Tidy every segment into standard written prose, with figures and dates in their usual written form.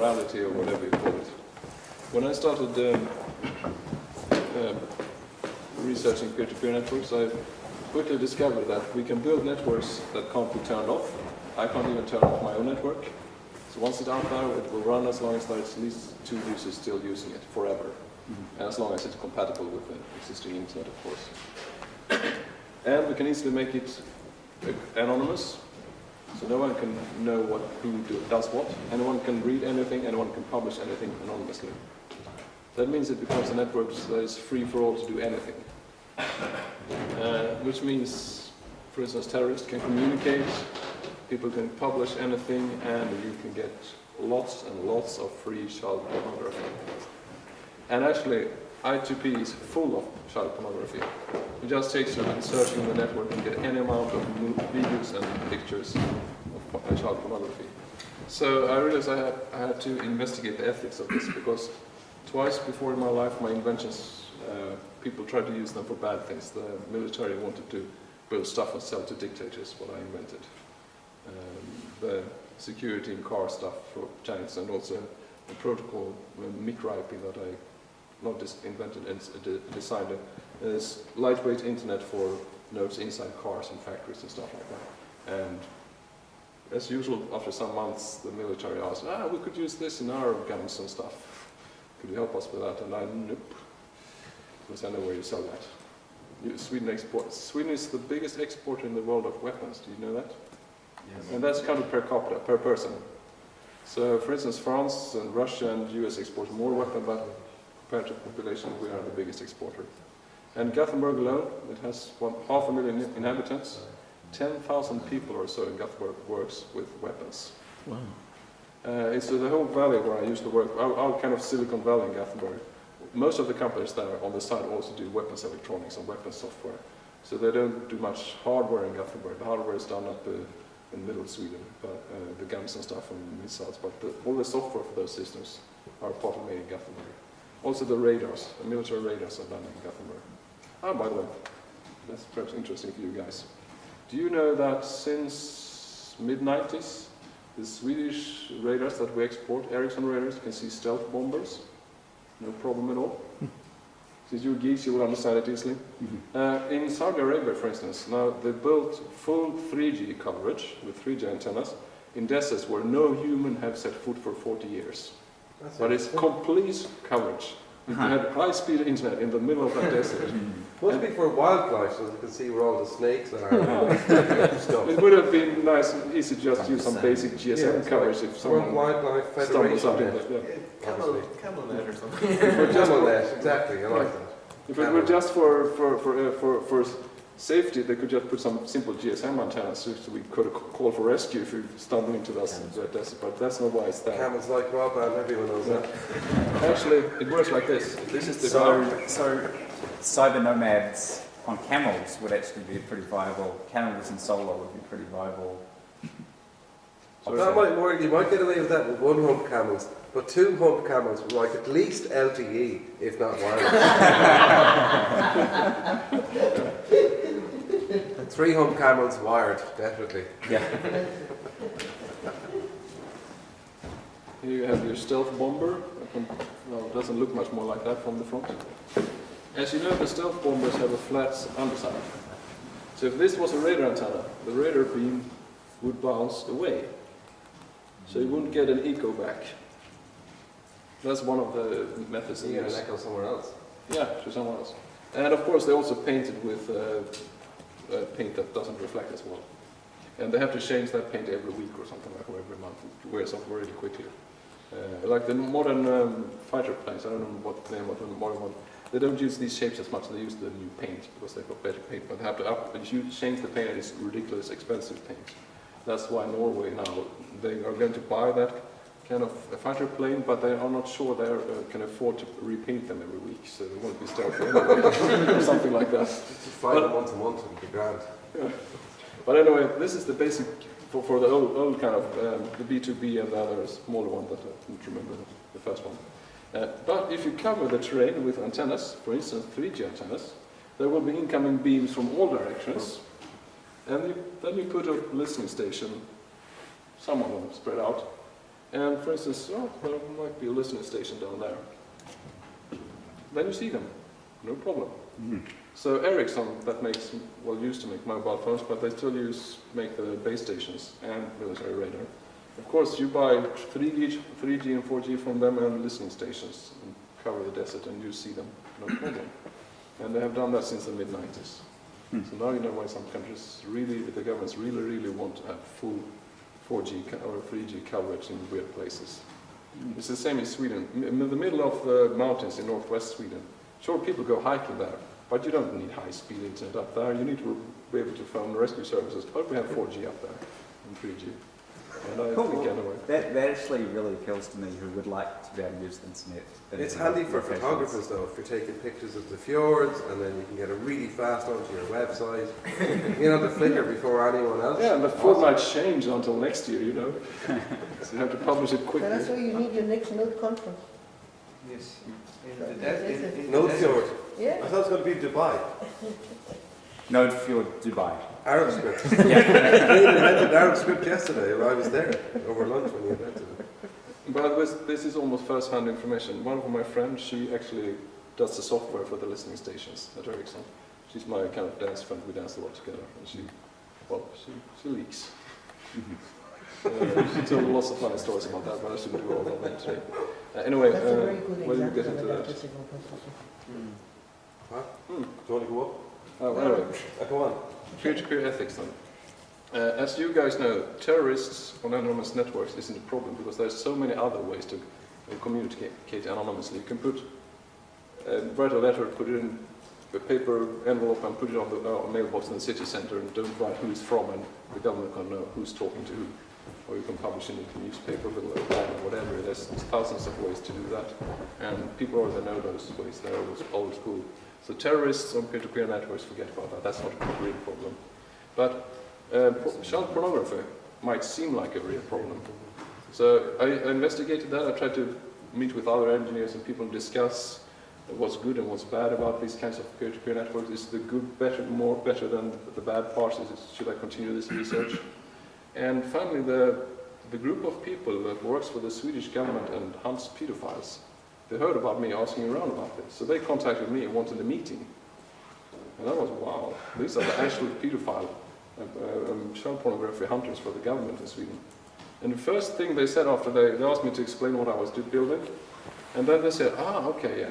virality or whatever you call it. When I started researching peer-to-peer networks, I quickly discovered that we can build networks that can't be turned off. I can't even turn off my own network. So once it's out there, it will run as long as there's at least 2 users still using it forever. And as long as it's compatible with the existing internet, of course. And we can easily make it anonymous, so no one can know who does what. Anyone can read anything, anyone can publish anything anonymously. That means it becomes a network that is free for all to do anything. Which means, for instance, terrorists can communicate, people can publish anything, and you can get lots and lots of free child pornography. And actually, I2P is full of child pornography. It just takes you searching the network and get any amount of videos and pictures of child pornography. So I realized I had to investigate the ethics of this, because twice before in my life, my inventions, people tried to use them for bad things. The military wanted to build stuff and sell to dictators, what I invented. The security in car stuff for tanks, and also the protocol, micro-IP that I not just invented and designed it, is lightweight internet for nodes inside cars and factories and stuff like that. And as usual, after some months, the military asked, we could use this in our guns and stuff. Could you help us with that? And I, nope, because I know where you sell that. Sweden is the biggest exporter in the world of weapons. Do you know that? Yes. And that's counted per capita, per person. So, for instance, France and Russia and US export more weapons, but compared to population, we are the biggest exporter. And Gothberg alone, it has 500,000 inhabitants. 10,000 people or so in Gothberg works with weapons. Wow. It's the whole valley where I used to work, our kind of Silicon Valley in Gothberg. Most of the companies there on the side also do weapons electronics and weapons software. So they don't do much hardware in Gothberg. The hardware is done up in middle Sweden, the guns and stuff and missiles, but all the software for those systems are partly made in Gothberg. Also the radars, the military radars are done in Gothberg. By the way, that's perhaps interesting for you guys. Do you know that since mid-90s, the Swedish radars that we export, Ericsson radars, can see stealth bombers? No problem at all. Since you're geeks, you will understand it easily. In Saudi Arabia, for instance, now they built full 3G coverage with 3G antennas in deserts where no human have set foot for 40 years. But it's complete coverage. You had high-speed internet in the middle of that desert. Must be for wildlife, so you can see where all the snakes are. It would have been nice and easy to just use some basic GSM coverage if someone Wildlife stumbles Federation. up in that. Camel net or something. Camel net, exactly, I like that. If it were just for safety, they could just put some simple GSM antennas so we could call for rescue if we stumble into that desert, but that's not why it's there. Camels like Rob, and everyone knows that. Actually, it works like this. This is the So cyber nomads on camels would actually be pretty viable. Camels in solar would be pretty viable. That might work, you might get away with that with 1 hump camels, but 2 hump camels would like at least LTE, if not wireless. 3 hump camels wired, definitely. Yeah. Here you have your stealth bomber. Well, it doesn't look much more like that from the front. As you know, the stealth bombers have a flat underside. So if this was a radar antenna, the radar beam would bounce away. So you wouldn't get an echo back. That's one of the methods. You get an echo somewhere else. Yeah, to somewhere else. And of course they also paint it with paint that doesn't reflect as well. And they have to change that paint every week or something like, or every month. It wears off really quickly. Like the modern fighter planes, I don't know what the name of the modern one, they don't use these shapes as much, they use the new paint because they've got better paint, but they have to change the paint and it's ridiculous expensive paint. That's why Norway now, they are going to buy that kind of a fighter plane, but they are not sure they can afford to repaint them every week, so they won't be stealthy anyway, or something like that. Just fly them once a month and be grand. Yeah. But anyway, this is the basic for the old kind of the B2B and the other smaller one that I don't remember the first one. But if you cover the terrain with antennas, for instance 3G antennas, there will be incoming beams from all directions, and then you put a listening station, some of them spread out, And for instance, oh, there might be a listening station down there. Then you see them, no problem. So Ericsson, that makes, well, used to make mobile phones, but they still make the base stations and military radar. Of course, you buy 3G and 4G from them and listening stations and cover the desert and you see them, no problem. And they have done that since the mid-90s. So now you know why some countries really, the governments really want to have full 4G or 3G coverage in weird places. It's the same in Sweden. In the middle of the mountains in northwest Sweden, sure, people go hiking there, but you don't need high-speed internet up there. You need to be able to phone rescue services, but we have 4G up there and 3G. And I think anyway. That actually really appeals to me, who would like to be able to use the internet. It's handy for photographers though, if you're taking pictures of the fjords and then you can get it really fast onto your website. You know, the flicker before anyone else. Yeah, and the form might change until next year, you know. So you have to publish it quickly. But that's why you need your next Node conference. Yes. Node Fjord. Yeah. I thought it was going to be Dubai. Node Fjord, Dubai. Arab script. He invented Arab script yesterday. I was there over lunch when he invented it. But this is almost first-hand information. One of my friends, she actually does the software for the listening stations at Ericsson. She's my kind of dance friend. We dance a lot together, and she leaks. She told lots of funny stories about that, but I shouldn't do all of that today. Anyway, That's a very good where do you example get into of that? physical processing. What? Do you want to go up? Anyway, Go on. peer-to-peer ethics then. As you guys know, terrorists on anonymous networks isn't a problem because there's so many other ways to communicate anonymously. You can write a letter, put it in a paper envelope and put it on the mailbox in the city center and don't write who it's from and the government can know who's talking to who. Or you can publish in a newspaper, little outline or whatever. There's thousands of ways to do that. And people already know those ways. They're old school. So terrorists on peer-to-peer networks, forget about that. That's not a real problem. But child pornography might seem like a real problem. So I investigated that. I tried to meet with other engineers and people and discuss what's good and what's bad about these kinds of peer-to-peer networks. Is the good better than the bad parts? Should I continue this research? And finally, the group of people that works for the Swedish government and hunts pedophiles, they heard about me asking around about this. So they contacted me and wanted a meeting. And I was, wow, these are the actual pedophile child pornography hunters for the government in Sweden. And the first thing they said after they asked me to explain what I was building, and then they said, okay,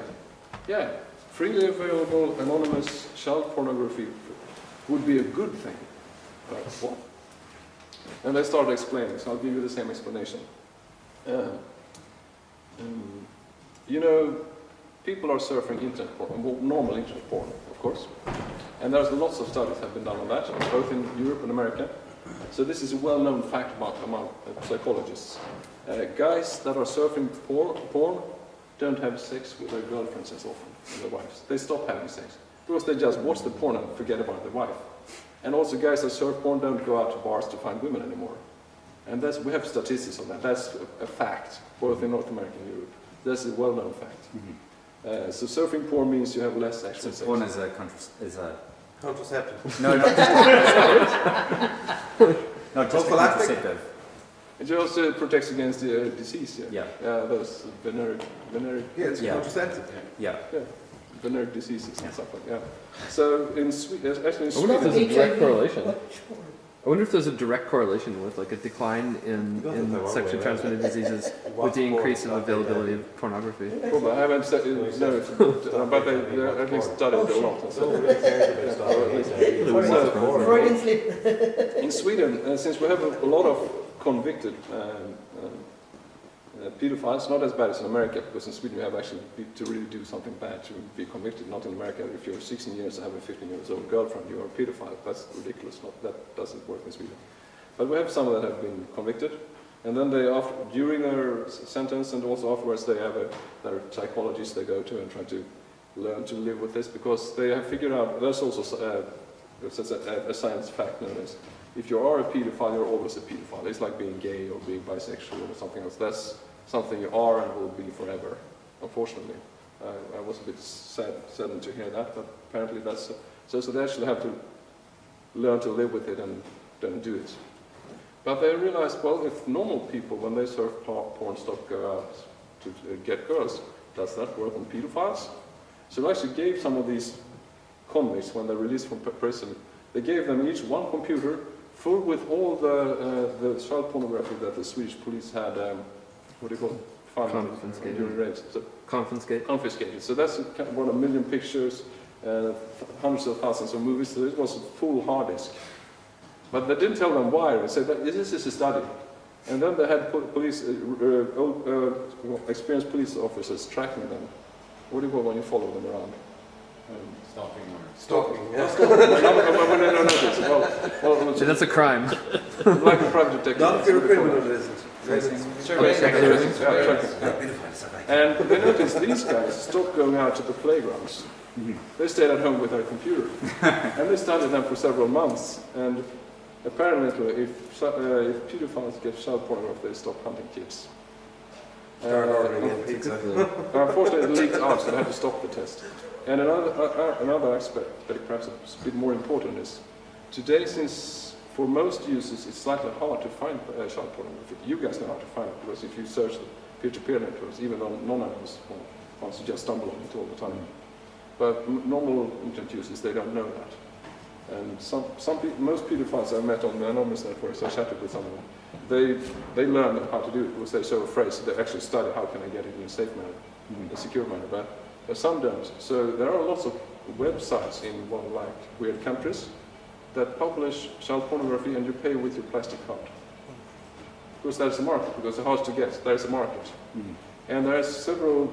yeah, freely available anonymous child pornography would be a good thing. What? And they started explaining, so I'll give you the same explanation. You know, people are surfing internet porn, normal internet porn, of course. And there's lots of studies have been done on that, both in Europe and America. So this is a well-known fact among psychologists. Guys that are surfing porn don't have sex with their girlfriends as often, and their wives. They stop having sex, because they just watch the porn and forget about the wife. And also guys that surf porn don't go out to bars to find women anymore. And we have statistics on that. That's a fact, both in North America and Europe. That's a well-known fact. Mm-hmm. So surfing porn means you have less actual sex. Porn is a Contraceptive. no, not just contraceptive. It also protects against the disease. Yeah. Those venereal. Yeah, it's contraceptive. Yeah. Venereal diseases and stuff like that. So in Sweden, actually in I wonder if there's Sweden, a direct correlation. I wonder if there's a direct correlation with like a decline in sexually transmitted diseases with the increase in availability of pornography. Probably, I haven't studied, but they at least studied a lot. Freudian slip. In Sweden, since we have a lot of convicted pedophiles, not as bad as in America, because in Sweden you have actually to really do something bad to be convicted. Not in America. If you're 16 years and have a 15-year-old girlfriend, you are a pedophile. That's ridiculous. That doesn't work in Sweden. But we have some that have been convicted, and then during their sentence and also afterwards, they have their psychologist they go to and try to learn to live with this, because they have figured out. There's also a science fact known as, if you are a pedophile, you're always a pedophile. It's like being gay or being bisexual or something else. That's something you are and will be forever, unfortunately. I was a bit saddened to hear that, but apparently that's... So they actually have to learn to live with it and don't do it. But they realized, well, if normal people, when they surf porn stuff, go out to get girls, does that work on pedophiles? So they actually gave some of these convicts, when they released from prison, they gave them each one computer full with all the child pornography that the Swedish police had, what do you call it? Confiscated. During raids. So, confiscated. So that's about 1 million pictures, hundreds of thousands of movies. So it was a full hard disk. But they didn't tell them why. They said that this is a study. And then they had police, experienced police officers tracking them. What do you call when you follow them around? Stalking, yeah. Well, So that's a crime. like a private detective. Not if you're a criminal, it isn't. And they noticed these guys stopped going out to the playgrounds. They stayed at home with their computer. And they studied them for several months. And apparently, if pedophiles get child pornography, they stop hunting kids. Start ordering in pizza. Unfortunately, it leaked out, so they had to stop the test. And another aspect, perhaps a bit more important, is today, since for most users it's slightly hard to find child pornography, you guys know how to find it, because if you search the peer-to-peer networks, even on non-anonymous ones, you just stumble on it all the time. But normal internet users, they don't know that. And most pedophiles I've met on the anonymous networks, I chatted with some of them, they learn how to do it because they're so afraid, so they actually study how can I get it in a safe manner, a secure manner. But some don't. So there are lots of websites in like weird countries that publish child pornography, and you pay with your plastic card. Because there's a market, because it's hard to get, there's a market. And there are several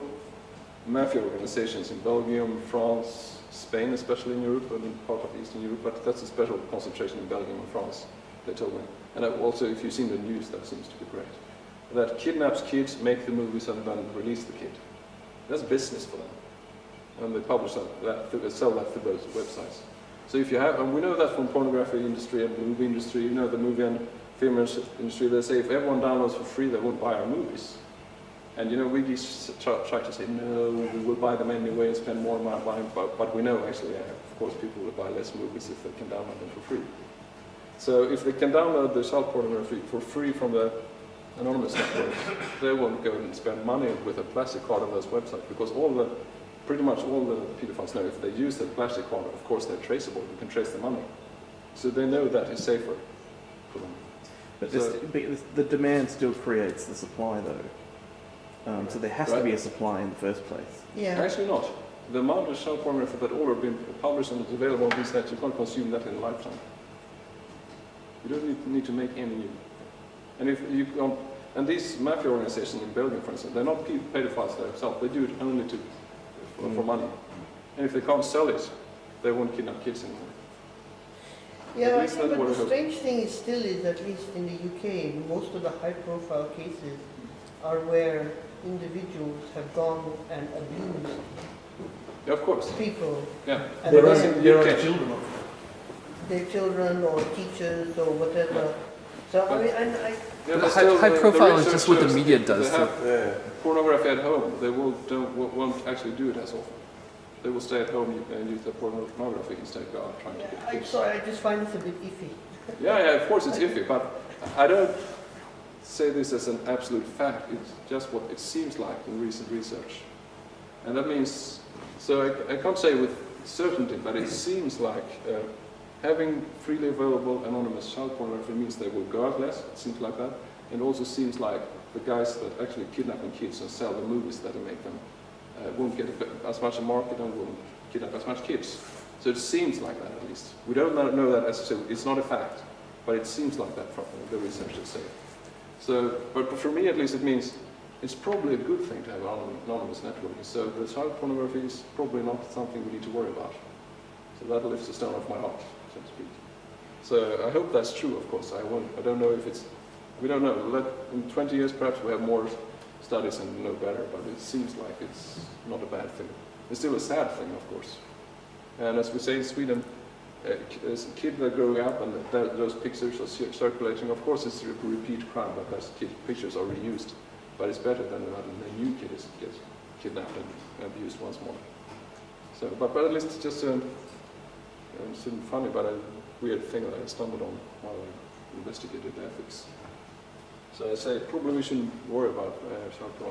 mafia organizations in Belgium, France, Spain, especially in Europe, and part of Eastern Europe, but that's a special concentration in Belgium and France, they told me. And also, if you've seen the news, that seems to be great. That kidnaps kids, make the movies, and then release the kid. That's business for them. And they publish that, sell that through those websites. So if you have, and we know that from pornography industry and the movie industry, you know, the movie and film industry, they say if everyone downloads for free, they won't buy our movies. And you know, we try to say, no, we will buy them anyway and spend more money buying, but we know actually, of course, people will buy less movies if they can download them for free. So if they can download the child pornography for free from the anonymous networks, they won't go and spend money with a plastic card on those websites, because pretty much all the pedophiles know if they use that plastic card, of course they're traceable, you can trace the money. So they know that is safer for them. But the demand still creates the supply, though. So there has to be a supply in the first place. Yeah. Actually not. The amount of child pornography that all have been published and is available on these nets, you can't consume that in a lifetime. You don't need to make any new. And if you and these mafia organizations in Belgium, for instance, they're not pedophiles themselves. They do it only for money. And if they can't sell it, they won't kidnap kids anymore. Yeah, I think but the strange thing is still is, at least in the UK, most of the high-profile cases are where individuals have gone and abused Yeah, of course. people. Yeah. And But that's in the UK. their children or teachers or whatever. So I mean, Yeah, The but still, high profile is research just what the shows media that does they to have pornography at home. They won't actually do it as often. They will stay at home and use their pornography instead of trying to get I'm tips. sorry, I just find this a bit iffy. Yeah, of course it's iffy, but I don't say this as an absolute fact. It's just what it seems like in recent research. And that means, so I can't say with certainty, but it seems like having freely available anonymous child pornography means they will go out less, it seems like that. And it also seems like the guys that actually kidnapping kids and sell the movies that they make them won't get as much a market and won't kidnap as much kids. So it seems like that at least. We don't know that as I said, it's not a fact, but it seems like that from the researchers say. So, but for me at least it means it's probably a good thing to have anonymous networking. So the child pornography is probably not something we need to worry about. So that lifts the stone off my heart, so to speak. So I hope that's true, of course. I don't know if it's, we don't know. In 20 years perhaps we have more studies and know better, but it seems like it's not a bad thing. It's still a sad thing, of course. And as we say in Sweden, as a kid that growing up and those pictures are circulating, of course it's a repeat crime, but those pictures are reused. But it's better than when a new kid gets kidnapped and abused once more. So, but at least it's just it's funny, but a weird thing that I stumbled on while investigated ethics. So I say probably we shouldn't worry about short-term